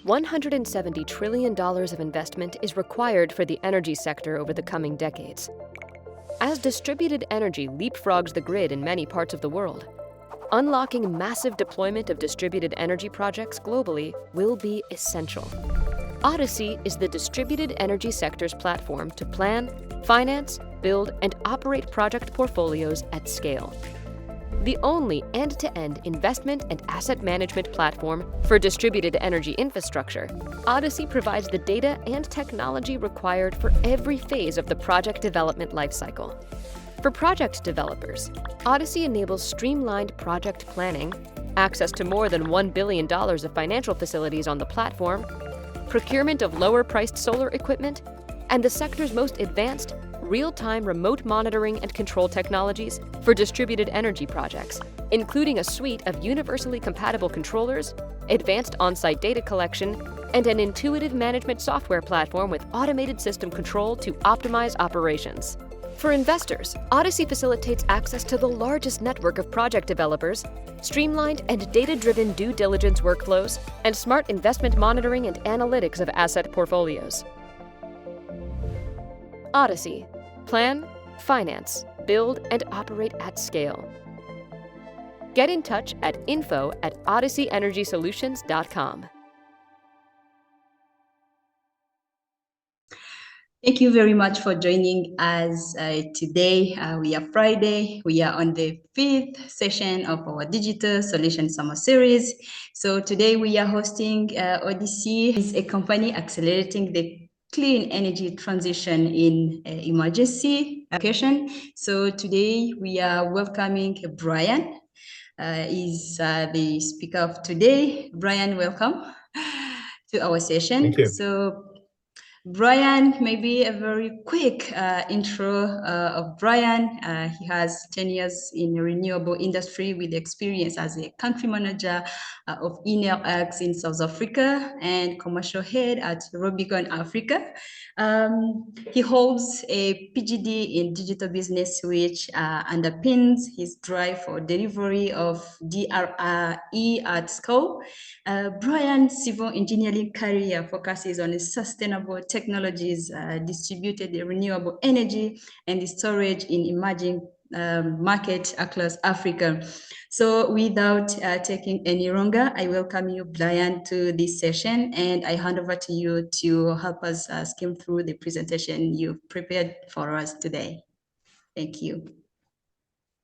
$170 trillion of investment is required for the energy sector over the coming decades. As distributed energy leapfrogs the grid in many parts of the world, unlocking massive deployment of distributed energy projects globally will be essential. Odyssey is the distributed energy sector's platform to plan, finance, build, and operate project portfolios at scale. The only end-to-end investment and asset management platform for distributed energy infrastructure, Odyssey provides the data and technology required for every phase of the project development lifecycle. For project developers, Odyssey enables streamlined project planning, access to more than $1 billion of financial facilities on the platform, procurement of lower-priced solar equipment, and the sector's most advanced real-time remote monitoring and control technologies for distributed energy projects, including a suite of universally compatible controllers, advanced on-site data collection, and an intuitive management software platform with automated system control to optimize operations. For investors, Odyssey facilitates access to the largest network of project developers, streamlined and data-driven due diligence workflows, and smart investment monitoring and analytics of asset portfolios. Odyssey. Plan, finance, build, and operate at scale. Get in touch at info@odysseyenergysolutions.com. Thank you very much for joining us today. We are Friday. We are on the 5th session of our Digital Solution Summer Series. So today we are hosting Odysseys, a company accelerating the clean energy transition in emergency application. So today we are welcoming Brian. Is the speaker of today. Brian, welcome to our session. Thank you. So Brian, maybe a very quick intro of Brian. He has 10 years in the renewable industry with experience as a country manager of Enel X in South Africa and commercial head at Rubicon Africa. He holds a PhD in digital business, which underpins his drive for delivery of DRE at scale. Brian's civil engineering career focuses on sustainable technologies, distributed renewable energy, and storage in emerging markets across Africa. So without taking any longer, I welcome you, Brian, to this session, and I hand over to you to help us skim through the presentation you've prepared for us today. Thank you.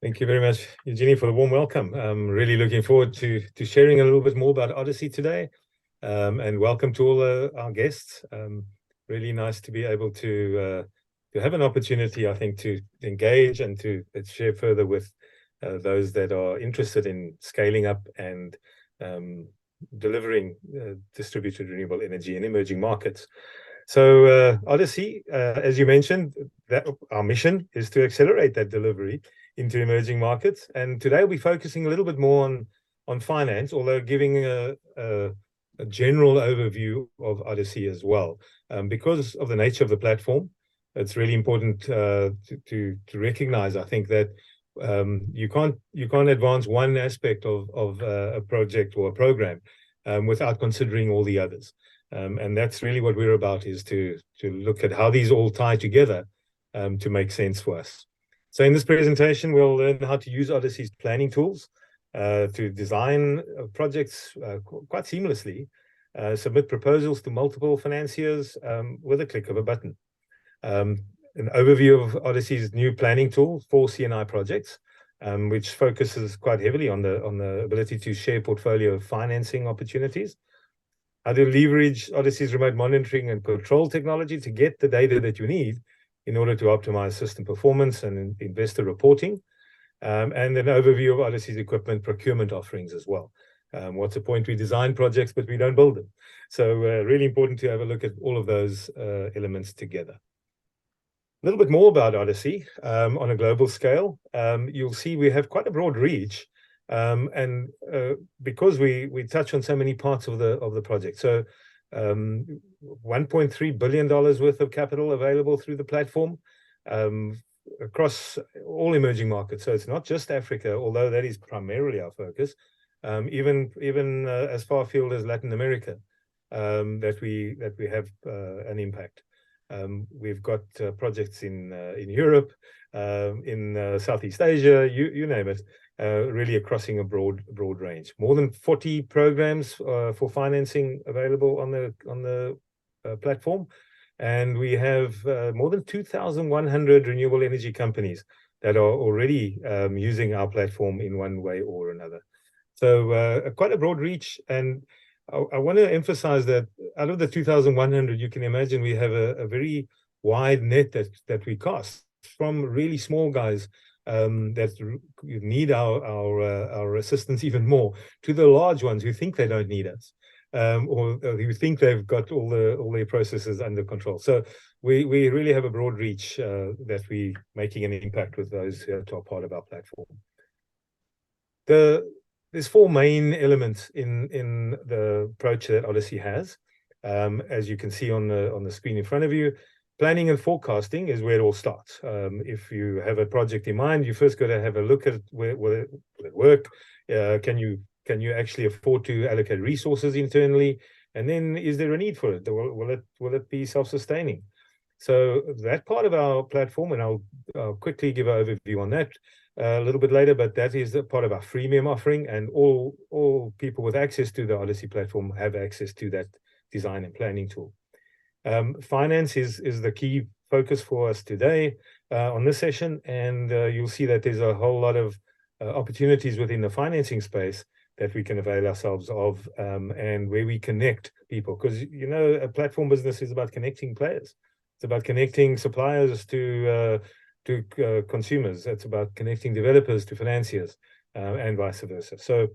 Thank you very much, Eugenie, for the warm welcome. I'm really looking forward to sharing a little bit more about Odyssey today, and welcome to all our guests. Really nice to be able to have an opportunity, I think, to engage and to share further with those that are interested in scaling up and delivering distributed renewable energy in emerging markets. So Odyssey, as you mentioned, that our mission is to accelerate that delivery into emerging markets. And today we'll be focusing a little bit more on finance, although giving a general overview of Odyssey as well. Because of the nature of the platform, it's really important to recognize, I think, that you can't advance one aspect of a project or a program without considering all the others. And that's really what we're about, is to look at how these all tie together to make sense for us. So in this presentation, we'll learn how to use Odyssey's planning tools to design projects quite seamlessly, submit proposals to multiple financiers with a click of a button. An overview of Odyssey's new planning tool for C&I projects, which focuses quite heavily on the ability to share portfolio financing opportunities. How to leverage Odyssey's remote monitoring and control technology to get the data that you need in order to optimize system performance and investor reporting. And an overview of Odyssey's equipment procurement offerings as well. What's the point? We design projects, but we don't build them. So really important to have a look at all of those elements together. A little bit more about Odyssey on a global scale. You'll see we have quite a broad reach, and because we touch on so many parts of the project. So $1.3 billion worth of capital available through the platform across all emerging markets. So it's not just Africa, although that is primarily our focus, even as far afield as Latin America. that we have an impact. We've got projects in Europe, in Southeast Asia, you name it, really crossing a broad range. More than 40 programs for financing available on the platform, and we have more than 2,100 renewable energy companies that are already using our platform in one way or another. So quite a broad reach, and I want to emphasize that out of the 2,100, you can imagine we have a very wide net that we cast, from really small guys that need our assistance even more, to the large ones who think they don't need us, or who think they've got all their processes under control. So we really have a broad reach that we're making an impact with those who are part of our platform. There's four main elements in the approach that Odyssey has. As you can see on the screen in front of you, planning and forecasting is where it all starts. If you have a project in mind, you first got to have a look at will it work? Can you actually afford to allocate resources internally? And then, is there a need for it? Will it be self-sustaining? So that part of our platform, and I'll quickly give an overview on that a little bit later, but that is a part of our freemium offering, and all people with access to the Odyssey platform have access to that design and planning tool. Finance is the key focus for us today on this session, and you'll see that there's a whole lot of opportunities within the financing space that we can avail ourselves of, and where we connect people, because a platform business is about connecting players. It's about connecting suppliers to consumers. It's about connecting developers to financiers, and vice versa. So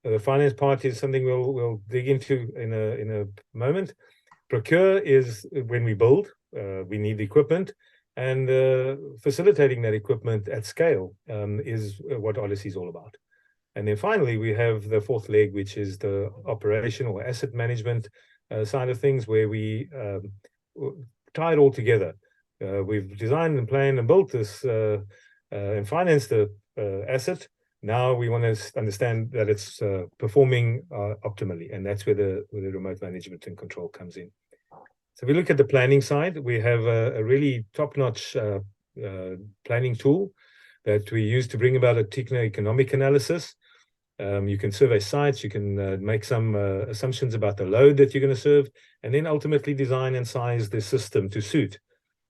the finance part is something we'll dig into in a moment. Procure is when we build, we need equipment, and facilitating that equipment at scale is what Odyssey is all about. And then finally, we have the fourth leg, which is the operational asset management side of things, where we tie it all together. We've designed and planned and built this and financed the asset. Now we want to understand that it's performing optimally, and that's where the remote management and control comes in. So if we look at the planning side, we have a really top-notch planning tool that we use to bring about a techno-economic analysis. You can survey sites, you can make some assumptions about the load that you're going to serve, and then ultimately design and size the system to suit,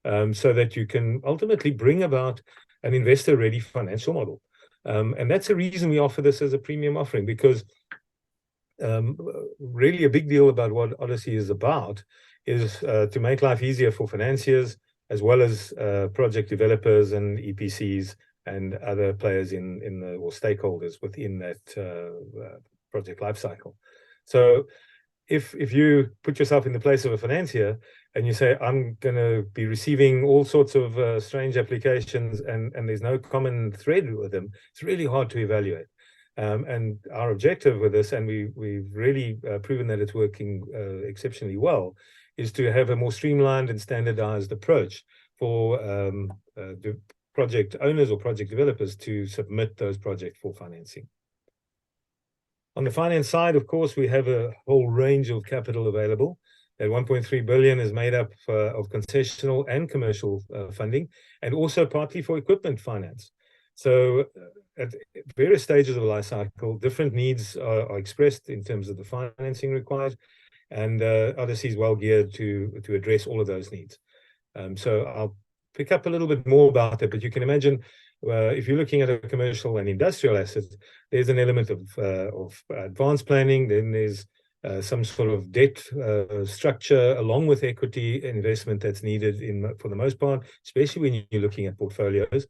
so that you can ultimately bring about an investor-ready financial model. And that's the reason we offer this as a premium offering, because really a big deal about what Odyssey is about is to make life easier for financiers, as well as project developers and EPCs and other players or stakeholders within that project lifecycle. So if you put yourself in the place of a financier and you say, I'm going to be receiving all sorts of strange applications, and there's no common thread with them, it's really hard to evaluate. And our objective with this, and we've really proven that it's working exceptionally well, is to have a more streamlined and standardized approach for the project owners or project developers to submit those projects for financing. On the finance side, of course, we have a whole range of capital available. That 1.3 billion is made up of concessional and commercial funding, and also partly for equipment finance. So at various stages of the life cycle, different needs are expressed in terms of the financing required, and Odyssey is well geared to address all of those needs. So I'll pick up a little bit more about it, but you can imagine if you're looking at a commercial and industrial asset, there's an element of advanced planning, then there's some sort of debt structure along with equity investment that's needed for the most part, especially when you're looking at portfolios.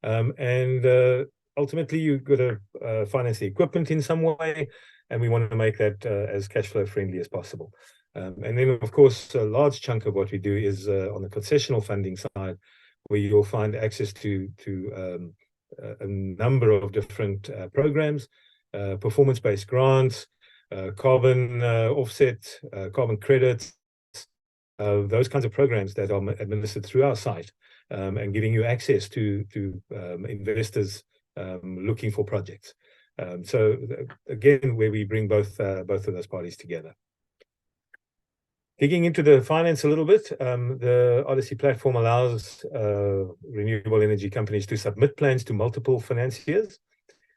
And ultimately, you've got to finance the equipment in some way, and we want to make that as cash flow friendly as possible. And then, of course, a large chunk of what we do is on the concessional funding side, where you'll find access to a number of different programs, performance-based grants, carbon offset, carbon credits, those kinds of programs that are administered through our site, and giving you access to investors looking for projects. So again, where we bring both of those parties together. Digging into the finance a little bit, the Odyssey platform allows renewable energy companies to submit plans to multiple financiers.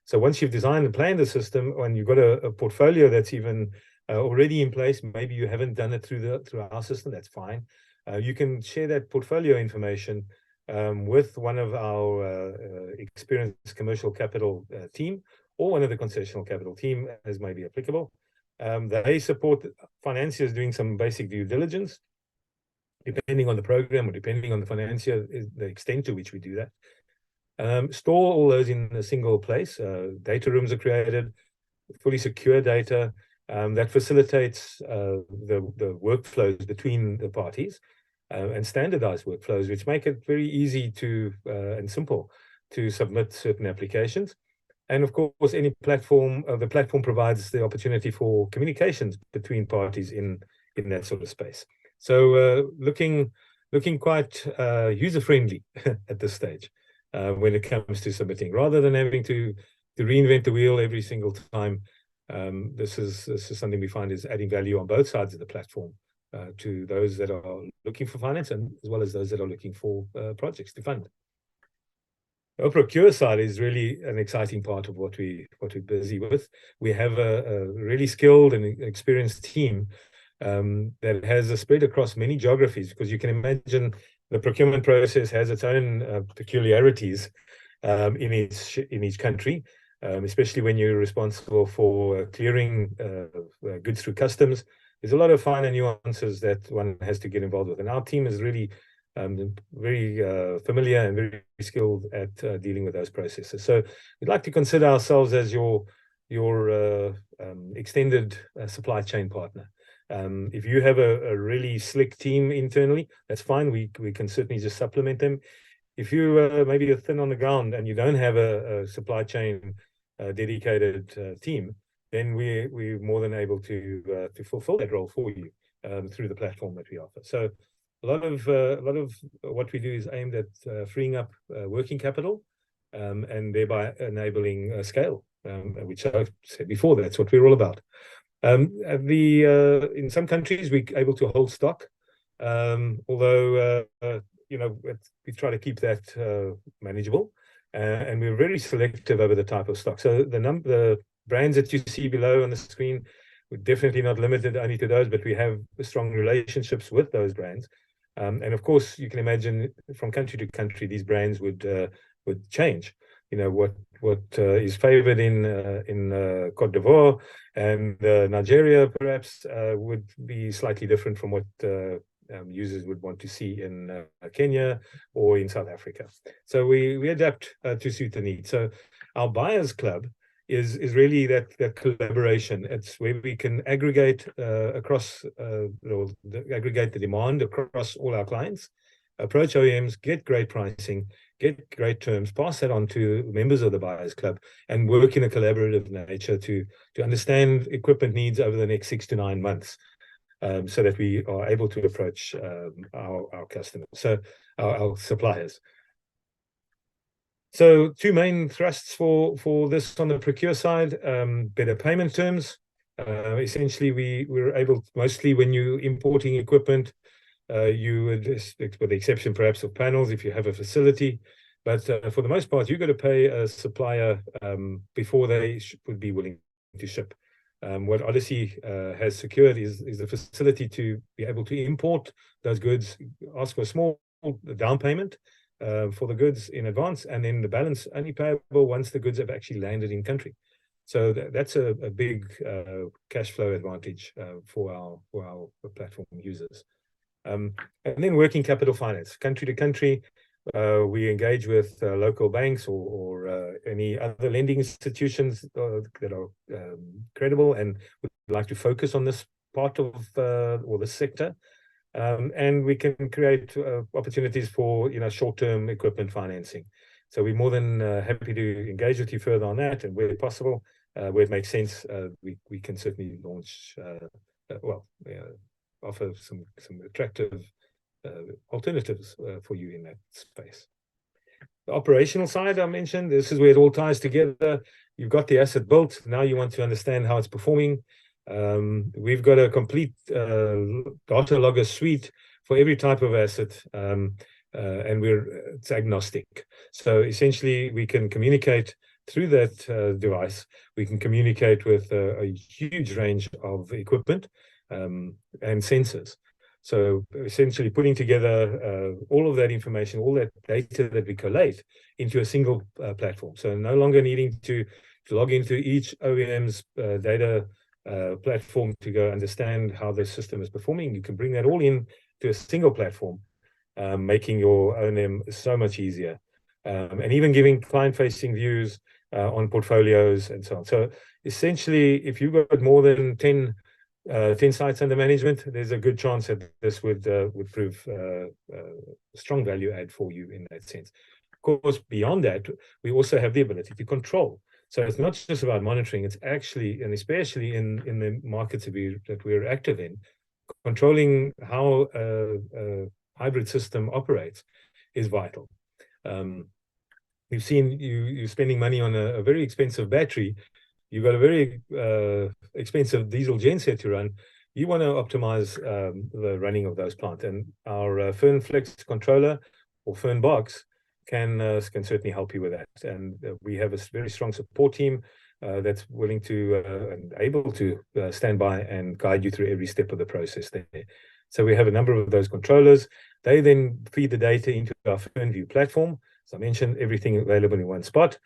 So once you've designed and planned the system, when you've got a portfolio that's even already in place, maybe you haven't done it through our system, that's fine. You can share that portfolio information with one of our experienced commercial capital team, or one of the concessional capital team, as may be applicable. They support financiers doing some basic due diligence, depending on the program or depending on the financier, the extent to which we do that. Store all those in a single place. Data rooms are created, fully secure data that facilitates the workflows between the parties, and standardized workflows, which make it very easy to and simple to submit certain applications. And of course, any platform, the platform provides the opportunity for communications between parties in that sort of space. So looking quite user-friendly at this stage when it comes to submitting, rather than having to reinvent the wheel every single time. This is something we find is adding value on both sides of the platform to those that are looking for finance, and as well as those that are looking for projects to fund. Our procure side is really an exciting part of what we're busy with. We have a really skilled and experienced team that has a spread across many geographies, because you can imagine the procurement process has its own peculiarities in each country, especially when you're responsible for clearing goods through customs. There's a lot of finer nuances that one has to get involved with, and our team is really very familiar and very skilled at dealing with those processes. So we'd like to consider ourselves as your extended supply chain partner. If you have a really slick team internally, that's fine. We can certainly just supplement them. If you maybe you're thin on the ground and you don't have a supply chain dedicated team, then we're more than able to fulfill that role for you through the platform that we offer. So a lot of what we do is aimed at freeing up working capital and thereby enabling scale, which I've said before, that's what we're all about. In some countries, we're able to hold stock, although we try to keep that manageable, and we're very selective over the type of stock. So the brands that you see below on the screen, we're definitely not limited only to those, but we have strong relationships with those brands. And of course, you can imagine from country to country, these brands would change. What is favored in Côte d'Ivoire and Nigeria perhaps would be slightly different from what users would want to see in Kenya or in South Africa. So we adapt to suit the need. So our buyers club is really that collaboration. It's where we can aggregate aggregate the demand across all our clients, approach OEMs, get great pricing, get great terms, pass that on to members of the buyers club, and work in a collaborative nature to understand equipment needs over the next 6 to 9 months, so that we are able to approach our customers, so our suppliers. So 2 main thrusts for this on the procure side: better payment terms. Essentially, we're able, mostly when you're importing equipment, you would, with the exception perhaps of panels, if you have a facility, but for the most part, you've got to pay a supplier before they would be willing to ship. What Odyssey has secured is the facility to be able to import those goods, ask for a small down payment for the goods in advance, and then the balance only payable once the goods have actually landed in country. So that's a big cash flow advantage for our platform users. And then working capital finance, country to country. We engage with local banks or any other lending institutions that are credible and would like to focus on this part of or this sector. And we can create opportunities for short-term equipment financing. So we're more than happy to engage with you further on that, and where possible, where it makes sense, we can certainly launch, offer some attractive alternatives for you in that space. The operational side I mentioned, this is where it all ties together. You've got the asset built. Now you want to understand how it's performing. We've got a complete data logger suite for every type of asset, and it's agnostic. So essentially, we can communicate through that device. We can communicate with a huge range of equipment and sensors. So essentially putting together all of that information, all that data that we collate into a single platform. So no longer needing to log into each OEM's data platform to go understand how the system is performing. You can bring that all in to a single platform, making your O&M so much easier. And even giving client-facing views on portfolios and so on. So essentially, if you've got more than 10 sites under management, there's a good chance that this would prove a strong value add for you in that sense. Of course, beyond that, we also have the ability to control. So it's not just about monitoring, it's actually, and especially in the markets that we're active in, controlling how a hybrid system operates is vital. We've seen you spending money on a very expensive battery. You've got a very expensive diesel genset to run. You want to optimize the running of those plants. And our FernFlex controller or FernBox can certainly help you with that. And we have a very strong support team that's willing to and able to stand by and guide you through every step of the process there. So we have a number of those controllers. They then feed the data into our FernView platform. As I mentioned, everything available in one spot.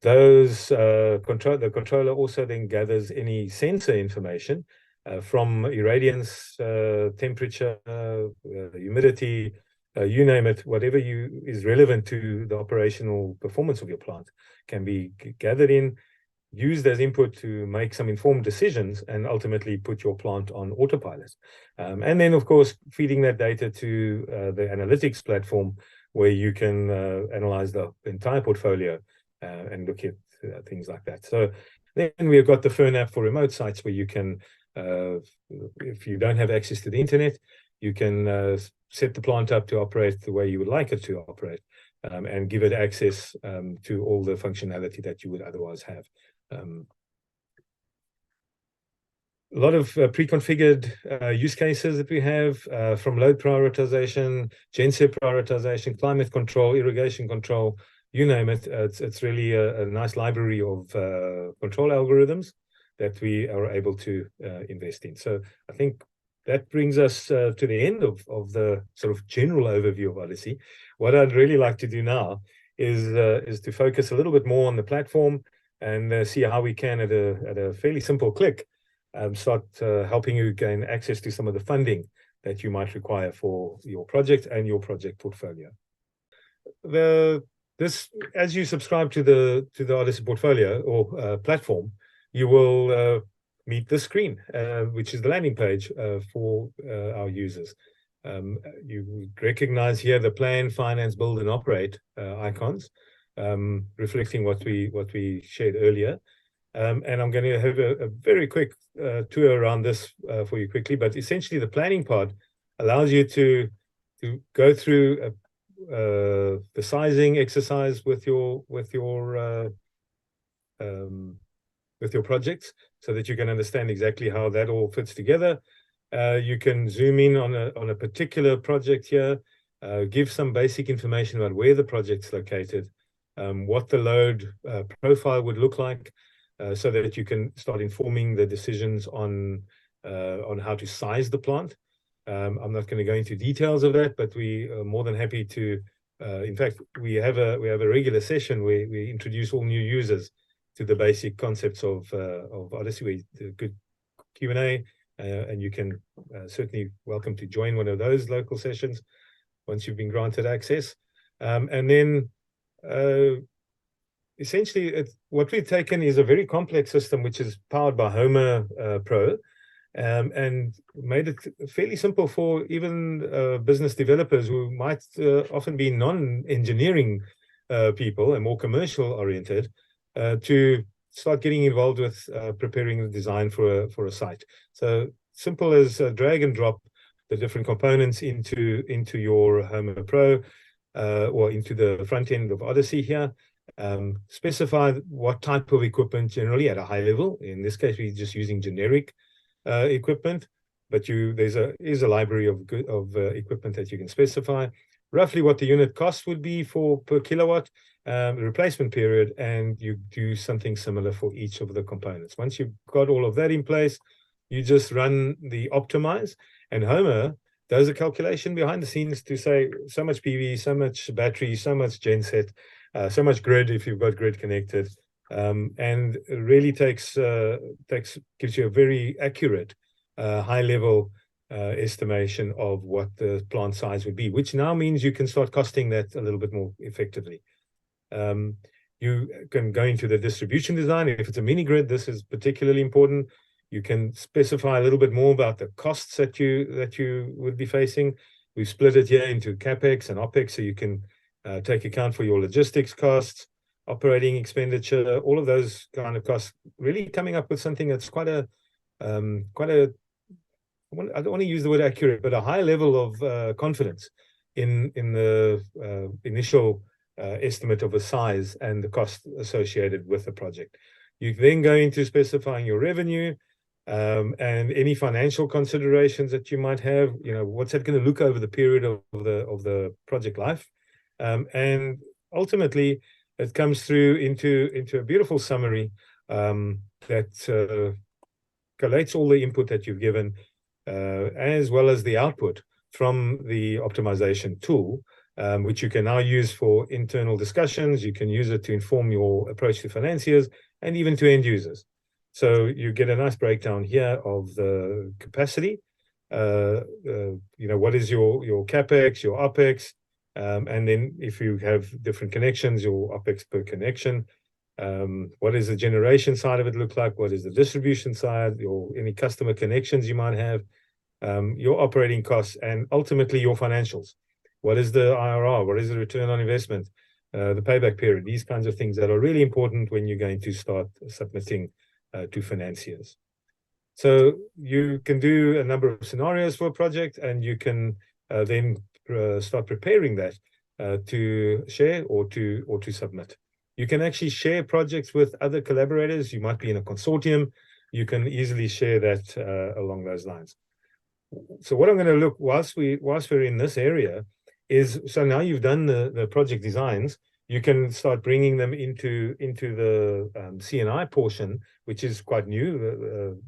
The controller also then gathers any sensor information from irradiance, temperature, humidity, you name it, whatever is relevant to the operational performance of your plant can be gathered in, used as input to make some informed decisions and ultimately put your plant on autopilot. And then, of course, feeding that data to the analytics platform where you can analyze the entire portfolio and look at things like that. So then we've got the Fern app for remote sites where you can, if you don't have access to the internet, you can set the plant up to operate the way you would like it to operate and give it access to all the functionality that you would otherwise have. A lot of pre-configured use cases that we have from load prioritization, genset prioritization, climate control, irrigation control, you name it. It's really a nice library of control algorithms that we are able to invest in. So I think that brings us to the end of the sort of general overview of Odyssey. What I'd really like to do now is to focus a little bit more on the platform and see how we can, at a fairly simple click, start helping you gain access to some of the funding that you might require for your project and your project portfolio. As you subscribe to the Odyssey portfolio or platform, you will meet this screen, which is the landing page for our users. You would recognize here the plan, finance, build, and operate icons, reflecting what we shared earlier. And I'm going to have a very quick tour around this for you quickly. But essentially, the planning part allows you to go through the sizing exercise with your projects, so that you can understand exactly how that all fits together. You can zoom in on a particular project here, give some basic information about where the project's located, what the load profile would look like, so that you can start informing the decisions on how to size the plant. I'm not going to go into details of that, but we are more than happy to. In fact, we have a regular session where we introduce all new users to the basic concepts of Odyssey. We do a good Q&A, and you can certainly welcome to join one of those local sessions once you've been granted access. And then essentially, what we've taken is a very complex system which is powered by Homer Pro, and made it fairly simple for even business developers who might often be non-engineering people and more commercial oriented, to start getting involved with preparing the design for a site. So simple as drag and drop the different components into your Homer Pro or into the front end of Odyssey here, specify what type of equipment generally at a high level. In this case, we're just using generic equipment, but there's a library of equipment that you can specify. Roughly what the unit cost would be per kilowatt, the replacement period, and you do something similar for each of the components. Once you've got all of that in place, you just run the optimize, and Homer does a calculation behind the scenes to say so much PV, so much battery, so much genset, so much grid if you've got grid connected, and really gives you a very accurate high level estimation of what the plant size would be, which now means you can start costing that a little bit more effectively. You can go into the distribution design. If it's a mini grid, this is particularly important. You can specify a little bit more about the costs that you would be facing. We've split it here into CapEx and OpEx, so you can take account for your logistics costs, operating expenditure, all of those kind of costs, really coming up with something that's quite a I don't want to use the word accurate, but a high level of confidence in the initial estimate of a size and the cost associated with the project. You then go into specifying your revenue and any financial considerations that you might have. What's that going to look over the period of the project life, and ultimately it comes through into a beautiful summary that collates all the input that you've given, as well as the output from the optimization tool, which you can now use for internal discussions. You can use it to inform your approach to financiers and even to end users. So you get a nice breakdown here of the capacity. What is your CapEx, your OpEx, and then if you have different connections, your OpEx per connection. What is the generation side of it look like? What is the distribution side? Any customer connections you might have, your operating costs, and ultimately your financials. What is the IRR? What is the return on investment? The payback period, these kinds of things that are really important when you're going to start submitting to financiers. So you can do a number of scenarios for a project, and you can then start preparing that to share or to submit. You can actually share projects with other collaborators. You might be in a consortium. You can easily share that along those lines. So what I'm going to look whilst we're in this area is, so now you've done the project designs, you can start bringing them into the C&I portion, which is quite new.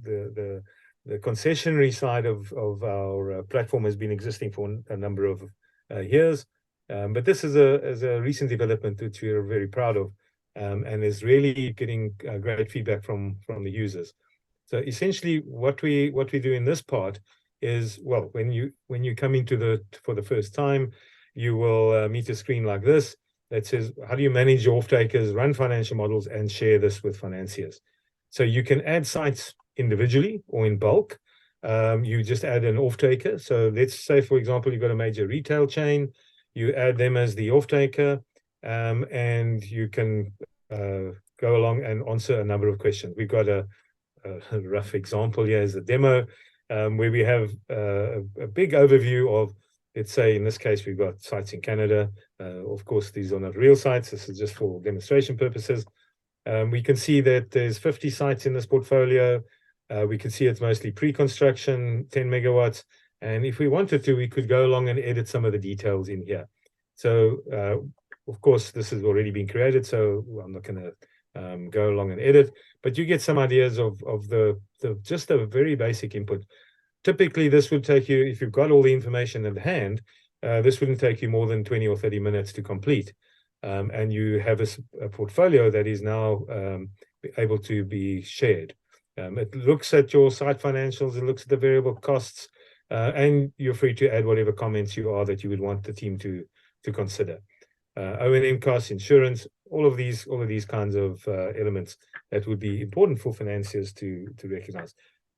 The concessionary side of our platform has been existing for a number of years, but this is a recent development which we are very proud of, and is really getting great feedback from the users. So essentially, what we do in this part is, well, when you come into for the first time, you will meet a screen like this that says, how do you manage your off-takers, run financial models, and share this with financiers? So you can add sites individually or in bulk. You just add an off-taker. So let's say, for example, you've got a major retail chain. You add them as the off-taker, and you can go along and answer a number of questions. We've got a rough example here as a demo, where we have a big overview of, let's say, in this case, we've got sites in Canada. Of course, these are not real sites. This is just for demonstration purposes. We can see that there's 50 sites in this portfolio. We can see it's mostly pre-construction, 10 megawatts. And if we wanted to, we could go along and edit some of the details in here. So, of course, this has already been created, so I'm not going to go along and edit. But you get some ideas of just a very basic input. Typically, this would take you, if you've got all the information at hand, this wouldn't take you more than 20 or 30 minutes to complete. And you have a portfolio that is now able to be shared. It looks at your site financials, it looks at the variable costs, and you're free to add whatever comments that you would want the team to consider. O&M costs, insurance, all of these kinds of elements that would be important for financiers to recognize.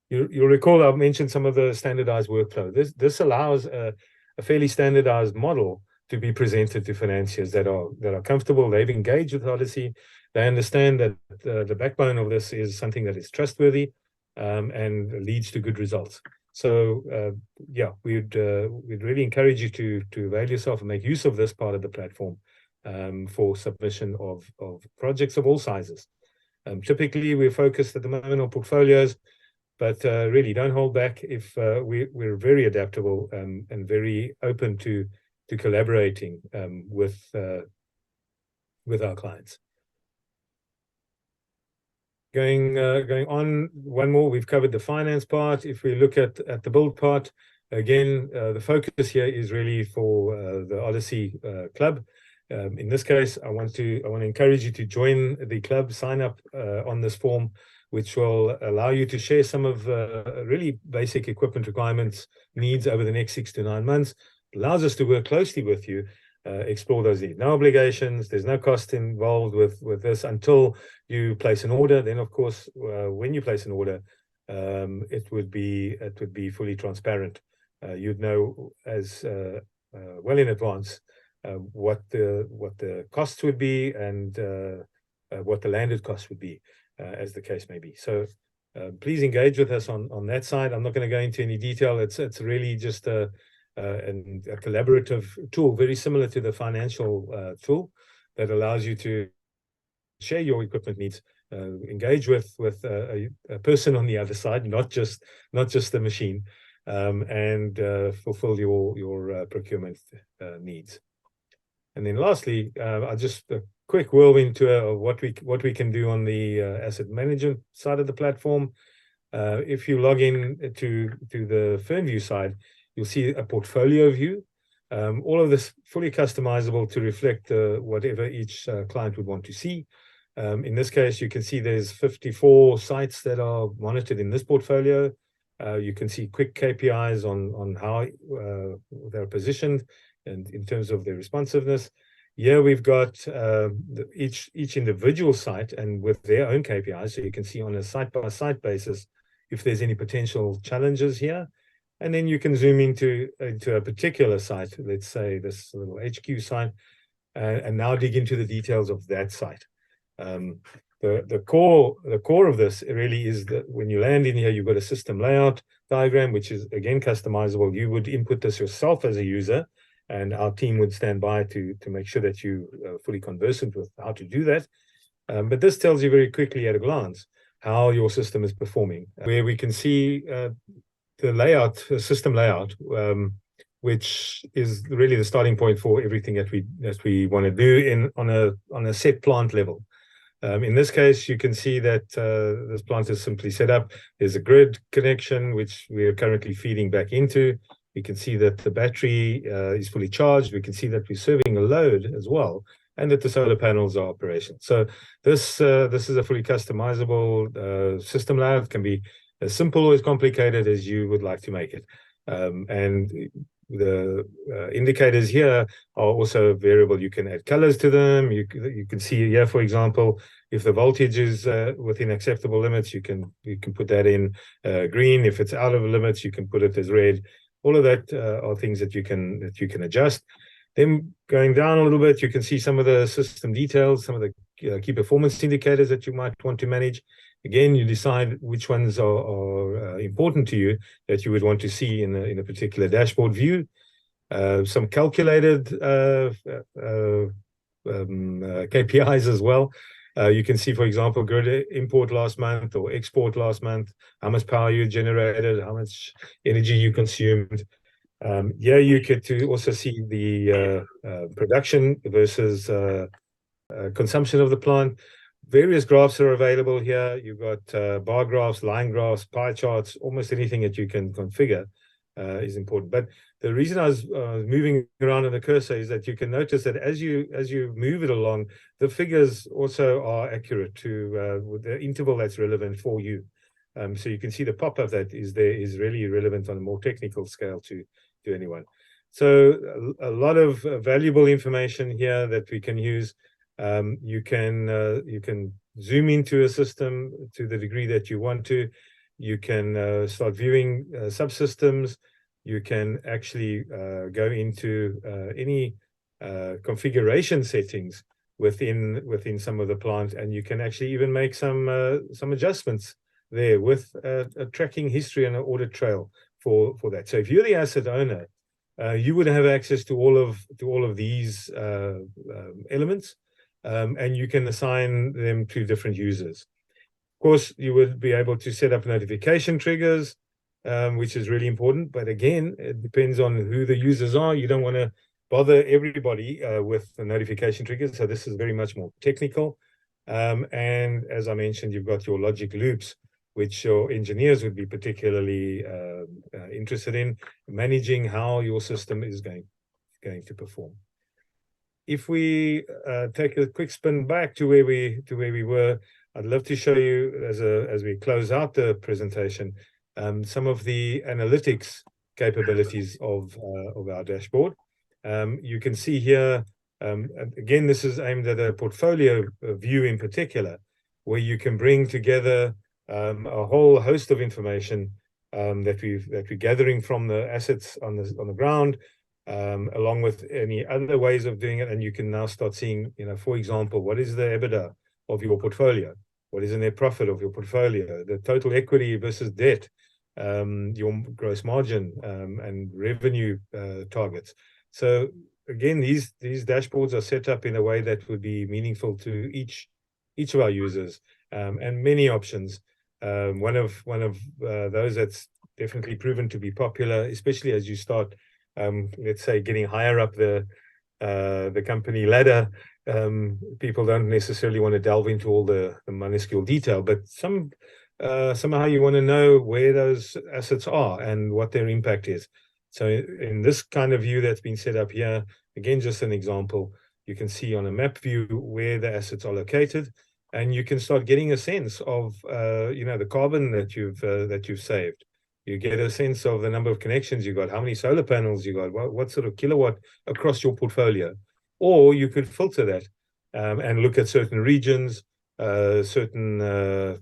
You'll recall I've mentioned some of the standardized workflow. This allows a fairly standardized model to be presented to financiers that are comfortable. They've engaged with Odyssey. They understand that the backbone of this is something that is trustworthy and leads to good results. So yeah, we'd really encourage you to avail yourself and make use of this part of the platform for submission of projects of all sizes. Typically, we're focused at the moment on portfolios, but really don't hold back. If we're very adaptable and very open to collaborating with our clients. Going on one more, we've covered the finance part. If we look at the build part, again, the focus here is really for the Odyssey Club. In this case, I want to encourage you to join the club, sign up on this form, which will allow you to share some of really basic equipment requirements, needs over the next 6 to 9 months. It allows us to work closely with you, explore those needs. No obligations, there's no cost involved with this until you place an order. Then, of course, when you place an order, it would be fully transparent. You'd know as well in advance what the costs would be and what the landed cost would be, as the case may be. So please engage with us on that side. I'm not going to go into any detail. It's really just a collaborative tool, very similar to the financial tool that allows you to share your equipment needs, engage with a person on the other side, not just the machine, and fulfill your procurement needs. And then lastly, I'll just a quick whirlwind to what we can do on the asset management side of the platform. If you log in to the FernView side, you'll see a portfolio view. All of this fully customizable to reflect whatever each client would want to see. In this case, you can see there's 54 sites that are monitored in this portfolio. You can see quick KPIs on how they're positioned and in terms of their responsiveness. Here we've got each individual site and with their own KPIs, so you can see on a site-by-site basis if there's any potential challenges here. And then you can zoom into a particular site, let's say this little HQ site, and now dig into the details of that site. The core of this really is that when you land in here, you've got a system layout diagram, which is again customizable. You would input this yourself as a user, and our team would stand by to make sure that you are fully conversant with how to do that. But this tells you very quickly at a glance how your system is performing, where we can see the layout, system layout, which is really the starting point for everything that we want to do on a set plant level. In this case, you can see that this plant is simply set up. There's a grid connection, which we are currently feeding back into. We can see that the battery is fully charged. We can see that we're serving a load as well, and that the solar panels are operational. So this is a fully customizable system layout. It can be as simple or as complicated as you would like to make it. And the indicators here are also variable. You can add colors to them. You can see here, for example, if the voltage is within acceptable limits, you can put that in green. If it's out of limits, you can put it as red. All of that are things that you can adjust. Then going down a little bit, you can see some of the system details, some of the key performance indicators that you might want to manage. Again, you decide which ones are important to you that you would want to see in a particular dashboard view. Some calculated KPIs as well. You can see, for example, grid import last month or export last month, how much power you generated, how much energy you consumed. Here you get to also see the production versus consumption of the plant. Various graphs are available here. You've got bar graphs, line graphs, pie charts, almost anything that you can configure is important. But the reason I was moving around on the cursor is that you can notice that as you move it along, the figures also are accurate to the interval that's relevant for you. So you can see the pop-up that is there is really relevant on a more technical scale to anyone. So a lot of valuable information here that we can use. You can zoom into a system to the degree that you want to. You can start viewing subsystems. You can actually go into any configuration settings within some of the plant, and you can actually even make some adjustments there with a tracking history and an audit trail for that. So if you're the asset owner, you would have access to all of these elements, and you can assign them to different users. Of course, you would be able to set up notification triggers, which is really important. But again, it depends on who the users are. You don't want to bother everybody with the notification triggers. So this is very much more technical. And as I mentioned, you've got your logic loops, which your engineers would be particularly interested in managing how your system is going to perform. If we take a quick spin back to where we were, I'd love to show you as we close out the presentation some of the analytics capabilities of our dashboard. You can see here, again, this is aimed at a portfolio view in particular, where you can bring together a whole host of information that we're gathering from the assets on the ground, along with any other ways of doing it. And you can now start seeing, for example, what is the EBITDA of your portfolio? What is the net profit of your portfolio? The total equity versus debt, your gross margin, and revenue targets. So again, these dashboards are set up in a way that would be meaningful to each of our users, and many options. One of those that's definitely proven to be popular, especially as you start, let's say, getting higher up the company ladder. People don't necessarily want to delve into all the minuscule detail, but somehow you want to know where those assets are and what their impact is. So in this kind of view that's been set up here, again, just an example, you can see on a map view where the assets are located, and you can start getting a sense of the carbon that you've saved. You get a sense of the number of connections you got, how many solar panels you got, what sort of kilowatt across your portfolio. Or you could filter that and look at certain regions, certain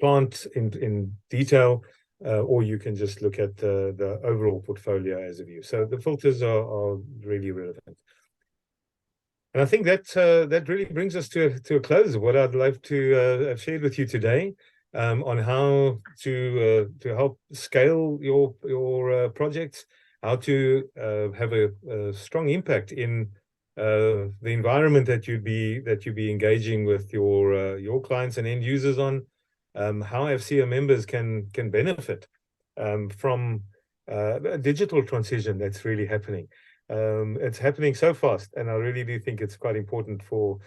plants in detail, or you can just look at the overall portfolio as a view. So the filters are really relevant. And I think that really brings us to a close of what I'd like to have shared with you today on how to help scale your projects, how to have a strong impact in the environment that you'd be engaging with your clients and end users on, how FCO members can benefit from a digital transition that's really happening. It's happening so fast, and I really do think it's quite important for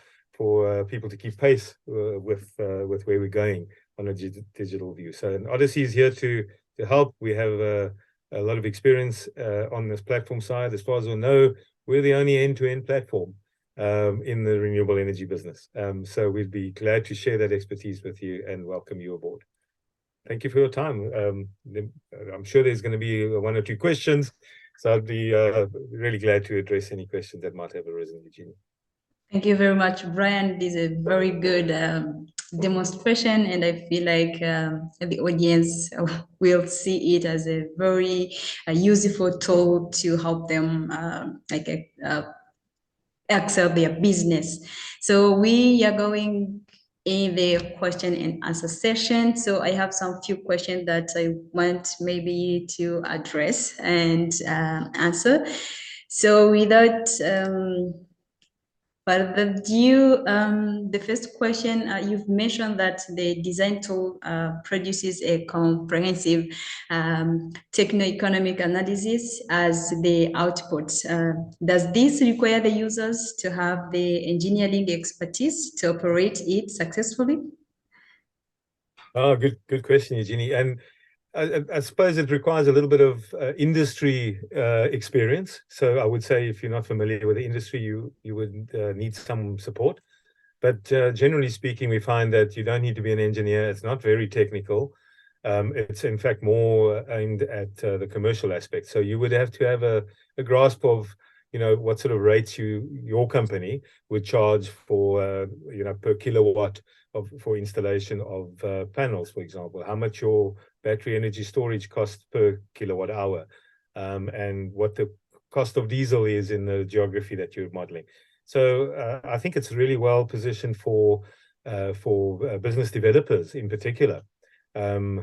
people to keep pace with where we're going on a digital view. So Odyssey is here to help. We have a lot of experience on this platform side. As far as I know, we're the only end-to-end platform in the renewable energy business. So we'd be glad to share that expertise with you and welcome you aboard. Thank you for your time. I'm sure there's going to be one or two questions, so I'd be really glad to address any questions that might have arisen, Eugenie. Thank you very much, Brian. This is a very good demonstration, and I feel like the audience will see it as a very useful tool to help them excel their business. So we are going in the question and answer session. So I have some few questions that I want maybe to address and answer. So without further ado, the first question, you've mentioned that the design tool produces a comprehensive techno-economic analysis as the output. Does this require the users to have the engineering expertise to operate it successfully? Oh, good question, Eugenie. And I suppose it requires a little bit of industry experience. So I would say if you're not familiar with the industry, you would need some support. But generally speaking, we find that you don't need to be an engineer. It's not very technical. It's in fact more aimed at the commercial aspect. So you would have to have a grasp of what sort of rates your company would charge for per kilowatt for installation of panels, for example. How much your battery energy storage costs per kilowatt hour, and what the cost of diesel is in the geography that you're modeling. So I think it's really well positioned for business developers in particular,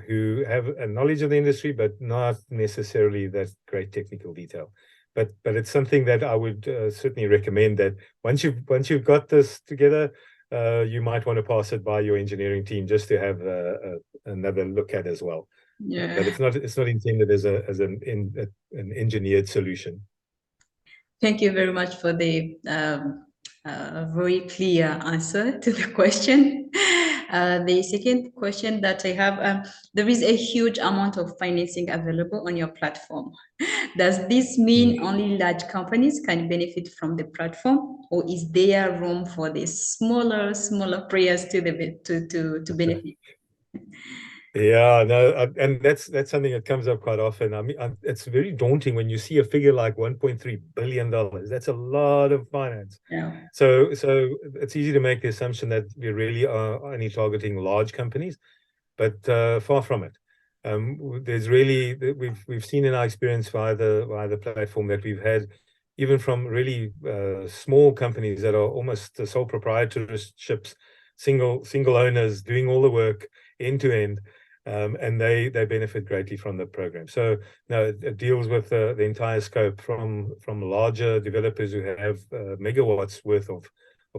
who have a knowledge of the industry, but not necessarily that great technical detail. But it's something that I would certainly recommend, that once you've got this together, you might want to pass it by your engineering team just to have another look at as well. Yeah. But it's not intended as an engineered solution. Thank you very much for the very clear answer to the question. The second question that I have, there is a huge amount of financing available on your platform. Does this mean only large companies can benefit from the platform, or is there room for the smaller players to benefit? Yeah, no, and that's something that comes up quite often. I mean, it's very daunting when you see a figure like $1.3 billion. That's a lot of finance. Yeah. So it's easy to make the assumption that we really are only targeting large companies, but far from it. There's really, we've seen in our experience via the platform that we've had, even from really small companies that are almost sole proprietorships, single owners doing all the work end to end. And they benefit greatly from the program. So no, it deals with the entire scope, from larger developers who have megawatts worth of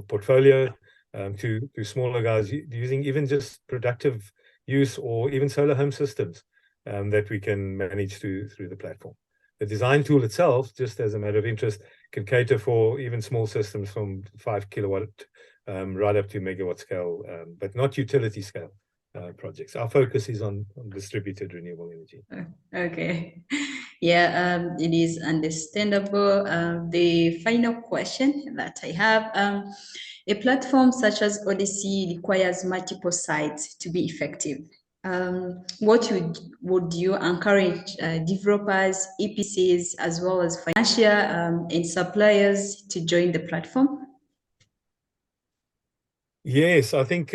portfolio, to smaller guys using even just productive use, or even solar home systems that we can manage through the platform. The design tool itself, just as a matter of interest, can cater for even small systems from 5 kilowatt right up to megawatt scale, but not utility scale projects. Our focus is on distributed renewable energy. Okay. Yeah, it is understandable. The final question that I have, a platform such as Odyssey requires multiple sites to be effective. What would you encourage developers, EPCs, as well as financial and suppliers to join the platform? Yes, I think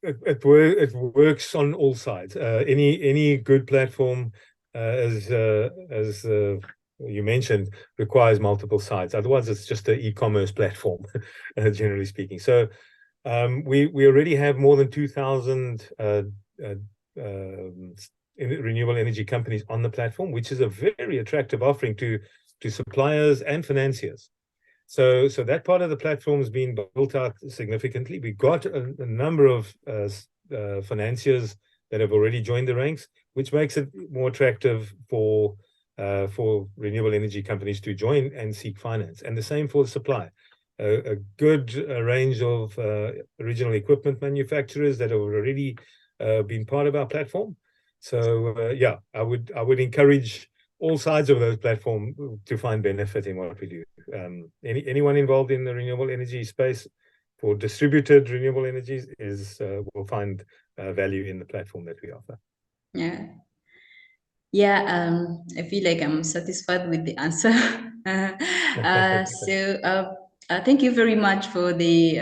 it works on all sides. Any good platform, as you mentioned, requires multiple sites. Otherwise, it's just an e-commerce platform, generally speaking. So we already have more than 2,000 renewable energy companies on the platform, which is a very attractive offering to suppliers and financiers. So that part of the platform has been built out significantly. We got a number of financiers that have already joined the ranks, which makes it more attractive for renewable energy companies to join and seek finance. And the same for the supply. A good range of original equipment manufacturers that have already been part of our platform. So yeah, I would encourage all sides of those platforms to find benefit in what we do. Anyone involved in the renewable energy space for distributed renewable energies will find value in the platform that we offer. Yeah. Yeah, I feel like I'm satisfied with the answer. Thank you very much for the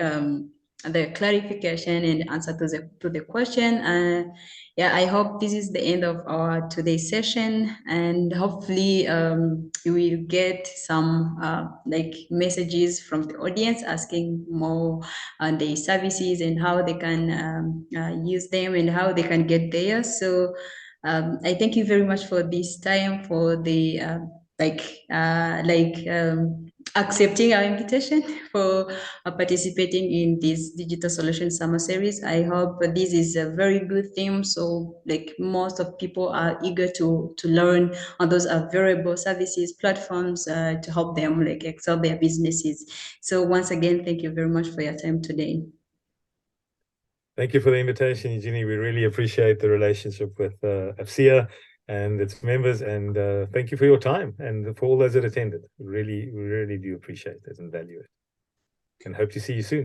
clarification and answer to the question. Yeah, I hope this is the end of our today's session, and hopefully you will get some like messages from the audience asking more on the services and how they can use them and how they can get there. So I thank you very much for this time, for the accepting our invitation, for participating in this Digital Solution Summer Series. I hope this is a very good theme. So like most of people are eager to learn on those available services, platforms to help them like excel their businesses. So once again, thank you very much for your time today. Thank you for the invitation, Eugenie. We really appreciate the relationship with AFCEA and its members, and thank you for your time and for all those that attended. We really do appreciate it and value it, and hope to see you soon.